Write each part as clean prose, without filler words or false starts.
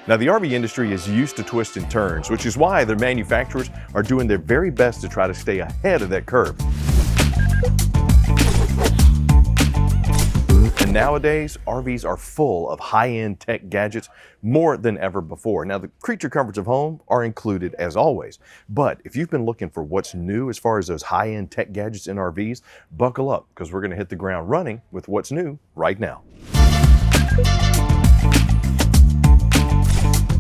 Now, the RV industry is used to twists and turns, which is why their manufacturers are doing their very best to try to stay ahead of that curve. And nowadays, RVs are full of high-end tech gadgets more than ever before. Now, the creature comforts of home are included as always, but if you've been looking for what's new as far as those high-end tech gadgets in RVs, buckle up, because we're going to hit the ground running with what's new right now.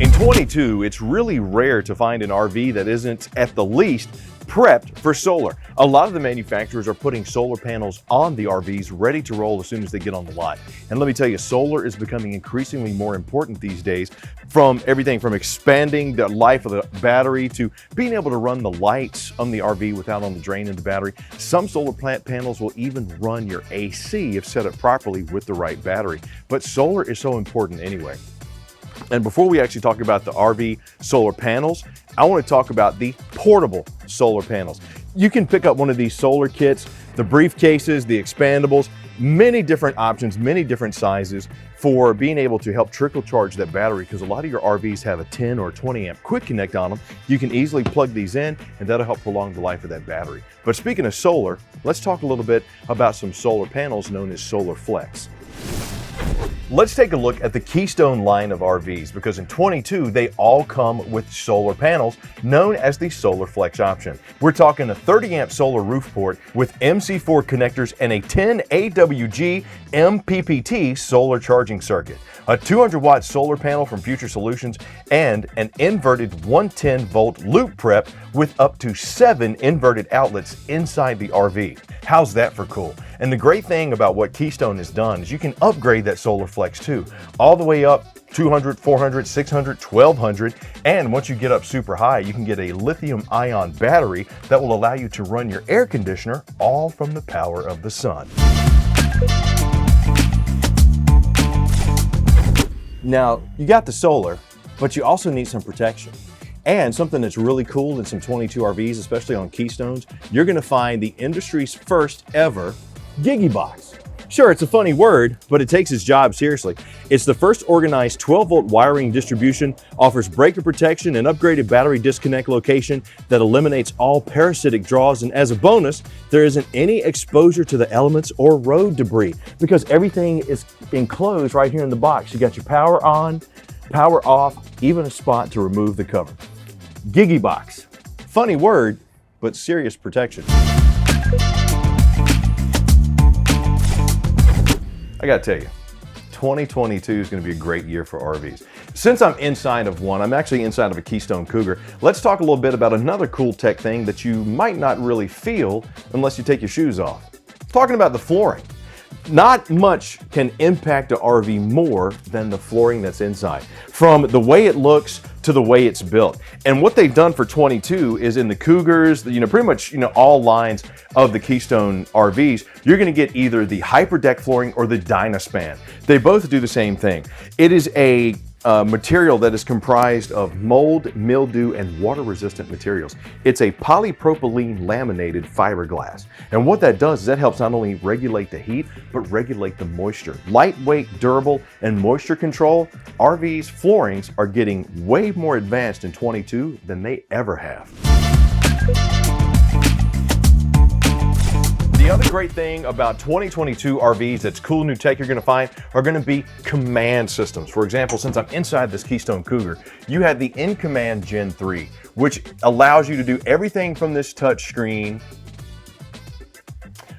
In 22, it's really rare to find an RV that isn't at the least prepped for solar. A lot of the manufacturers are putting solar panels on the RVs ready to roll as soon as they get on the lot. And let me tell you, solar is becoming increasingly more important these days, from everything from expanding the life of the battery to being able to run the lights on the RV without on the drain of the battery. Some solar plant panels will even run your AC if set up properly with the right battery. But solar is so important anyway. And before we actually talk about the RV solar panels, I want to talk about the portable solar panels. You can pick up one of these solar kits, the briefcases, the expandables, many different options, many different sizes for being able to help trickle charge that battery, because a lot of your RVs have a 10 or 20 amp quick connect on them. You can easily plug these in and that'll help prolong the life of that battery. But speaking of solar, let's talk a little bit about some solar panels known as Solar Flex. Let's take a look at the Keystone line of RVs, because in 22, they all come with solar panels known as the Solar Flex option. We're talking a 30 amp solar roof port with MC4 connectors and a 10 AWG MPPT solar charging circuit, a 200 watt solar panel from Future Solutions, and an inverted 110 volt loop prep with up to 7 inverted outlets inside the RV. How's that for cool? And the great thing about what Keystone has done is you can upgrade that Solar Flex too, all the way up 200, 400, 600, 1200. And once you get up super high, you can get a lithium ion battery that will allow you to run your air conditioner all from the power of the sun. Now, you got the solar, but you also need some protection. And something that's really cool in some 22 RVs, especially on Keystones, you're gonna find the industry's first ever Giggy Box. Sure, it's a funny word, but it takes its job seriously. It's the first organized 12-volt wiring distribution, offers breaker protection and upgraded battery disconnect location that eliminates all parasitic draws, and as a bonus, there isn't any exposure to the elements or road debris because everything is enclosed right here in the box. You got your power on, power off, even a spot to remove the cover. Giggy Box. Funny word, but serious protection. I gotta tell you, 2022 is gonna be a great year for RVs. Since I'm inside of one, I'm actually inside of a Keystone Cougar, let's talk a little bit about another cool tech thing that you might not really feel unless you take your shoes off. Talking about the flooring. Not much can impact an RV more than the flooring that's inside, from the way it looks to the way it's built. And what they've done for 22 is in the Cougars, pretty much, all lines of the Keystone RVs, you're gonna get either the Hyperdeck Flooring or the Dynaspan. They both do the same thing. It is a material that is comprised of mold, mildew, and water-resistant materials. It's a polypropylene laminated fiberglass. And what that does is that helps not only regulate the heat, but regulate the moisture. Lightweight, durable, and moisture control, RVs floorings are getting way more advanced in 22 than they ever have. The other great thing about 2022 RVs that's cool new tech you're gonna find are gonna be command systems. For example, since I'm inside this Keystone Cougar, you have the InCommand Gen 3, which allows you to do everything from this touch screen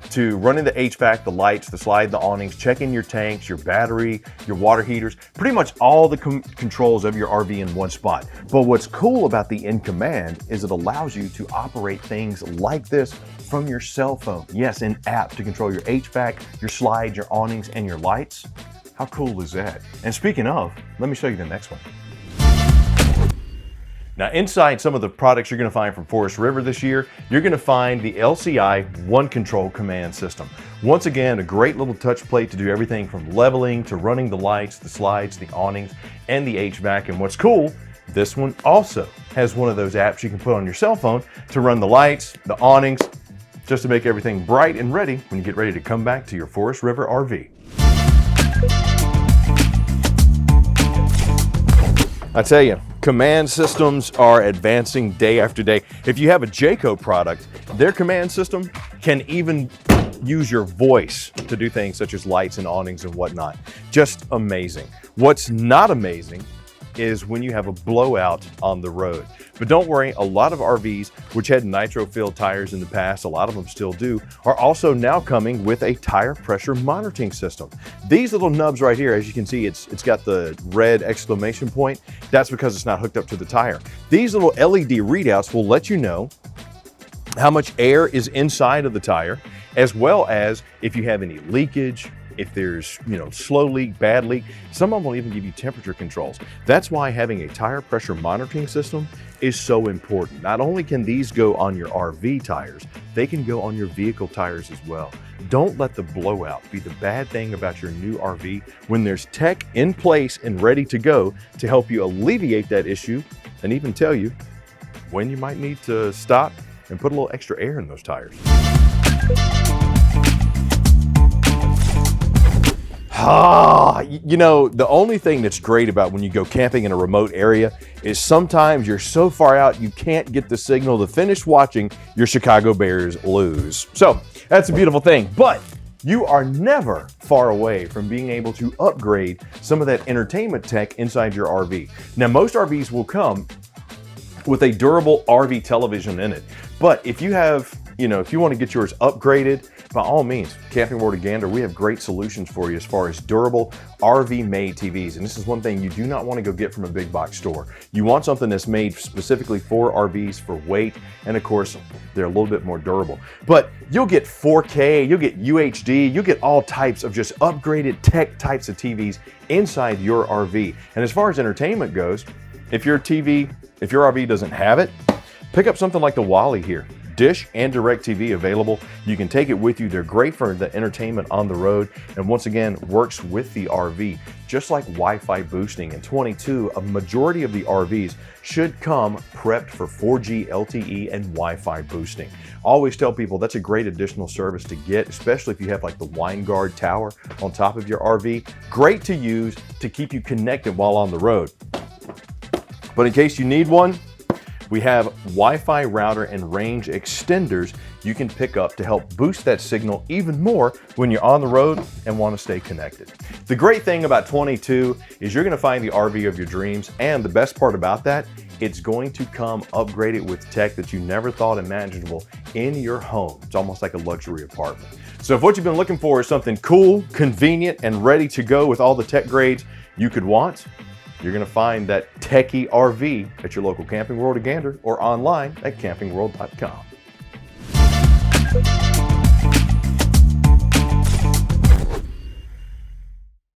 to running the HVAC, the lights, the slide, the awnings, checking your tanks, your battery, your water heaters, pretty much all the controls of your RV in one spot. But what's cool about the InCommand is it allows you to operate things like this from your cell phone. Yes, an app to control your HVAC, your slide, your awnings, and your lights. How cool is that? And speaking of, let me show you the next one. Now, inside some of the products you're gonna find from Forest River this year, you're gonna find the LCI One Control command system. Once again, a great little touch plate to do everything from leveling to running the lights, the slides, the awnings, and the HVAC. And what's cool, this one also has one of those apps you can put on your cell phone to run the lights, the awnings, just to make everything bright and ready when you get ready to come back to your Forest River RV. I tell you, command systems are advancing day after day. If you have a Jayco product, their command system can even use your voice to do things such as lights and awnings and whatnot. Just amazing. What's not amazing is when you have a blowout on the road. But don't worry, a lot of RVs which had nitro-filled tires in the past, a lot of them still do, are also now coming with a tire pressure monitoring system. These little nubs right here, as you can see, it's got the red exclamation point. That's because it's not hooked up to the tire. These little LED readouts will let you know how much air is inside of the tire, as well as if you have any leakage, if there's, slow leak, bad leak. Some of them will even give you temperature controls. That's why having a tire pressure monitoring system is so important. Not only can these go on your RV tires, they can go on your vehicle tires as well. Don't let the blowout be the bad thing about your new RV when there's tech in place and ready to go to help you alleviate that issue and even tell you when you might need to stop and put a little extra air in those tires. The only thing that's great about when you go camping in a remote area is sometimes you're so far out you can't get the signal to finish watching your Chicago Bears lose. So that's a beautiful thing, but you are never far away from being able to upgrade some of that entertainment tech inside your RV. Now, most RVs will come with a durable RV television in it, but if you have, if you want to get yours upgraded, by all means, Camping World of Gander, we have great solutions for you as far as durable RV-made TVs. And this is one thing you do not want to go get from a big box store. You want something that's made specifically for RVs, for weight, and of course, they're a little bit more durable. But you'll get 4K, you'll get UHD, you'll get all types of just upgraded tech types of TVs inside your RV. And as far as entertainment goes, if your RV doesn't have it, pick up something like the Wally here. Dish and DirecTV available. You can take it with you. They're great for the entertainment on the road, and once again, works with the RV. Just like Wi-Fi boosting in 22, a majority of the RVs should come prepped for 4G LTE and Wi-Fi boosting. Always tell people that's a great additional service to get, especially if you have like the Wine Guard tower on top of your RV. Great to use to keep you connected while on the road. But in case you need one, we have Wi-Fi router and range extenders you can pick up to help boost that signal even more when you're on the road and want to stay connected. The great thing about 22 is you're going to find the RV of your dreams, and the best part about that, it's going to come upgraded with tech that you never thought imaginable in your home. It's almost like a luxury apartment. So if what you've been looking for is something cool, convenient, and ready to go with all the tech grades you could want, you're going to find that techie RV at your local Camping World of Gander or online at campingworld.com.